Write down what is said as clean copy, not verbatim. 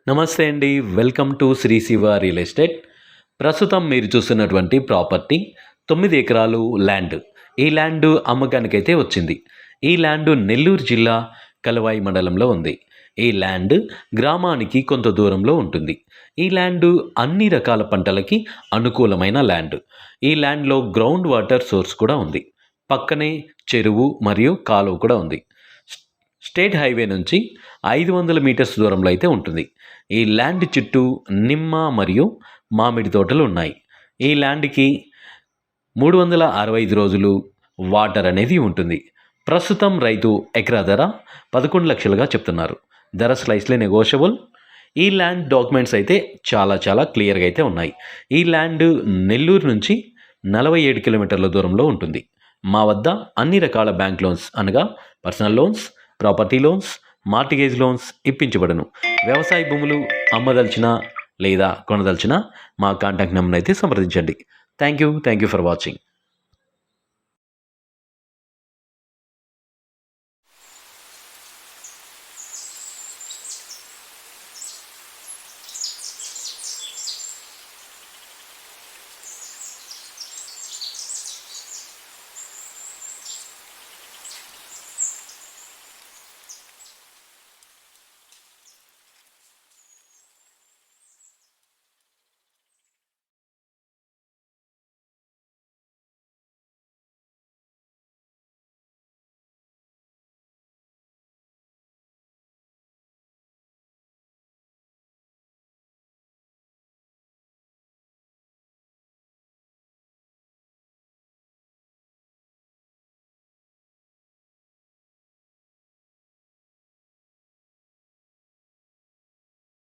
నమస్తే అండి. Welcome to Shri Shiva real estate. ప్రస్తుతం మీరు చూస్తున్నటువంటి ప్రాపర్టీ 9 ఎకరాలు ల్యాండ్. ఈ ల్యాండ్ అమ్మకానికైతే వచ్చింది. ఈ ల్యాండ్ నెల్లూరు జిల్లా కలవాయి మండలంలో ఉంది. ఈ ల్యాండ్ గ్రామానికి కొంత దూరంలో ఉంటుంది. ఈ ల్యాండ్ అన్ని రకాల పంటలకి అనుకూలమైన ల్యాండ్. ఈ ల్యాండ్లో గ్రౌండ్ వాటర్ సోర్స్ కూడా ఉంది. పక్కనే చెరువు మరియు కాలువ కూడా ఉంది. స్టేట్ హైవే నుంచి 500 మీటర్స్ దూరంలో అయితే ఉంటుంది. ఈ ల్యాండ్ చుట్టూ నిమ్మ మరియు మామిడి తోటలు ఉన్నాయి. ఈ ల్యాండ్కి 365 రోజులు వాటర్ అనేది ఉంటుంది. ప్రస్తుతం రైతు ఎకరా ధర 11 లక్షలుగా చెప్తున్నారు. ధర స్లైస్లీ నెగోషియబుల్. ఈ ల్యాండ్ డాక్యుమెంట్స్ అయితే చాలా క్లియర్గా అయితే ఉన్నాయి. ఈ ల్యాండ్ నెల్లూరు నుంచి 47 కిలోమీటర్ల దూరంలో ఉంటుంది. మా వద్ద అన్ని రకాల బ్యాంక్ లోన్స్ అనగా personal loans, property loans, mortgage loans ఇప్పించబడను. వ్యవసాయ భూములు అమ్మదలిచిన లేదా కొనదలిచిన మా కాంటాక్ట్ నెంబర్ అయితే సంప్రదించండి. Thank you for watching.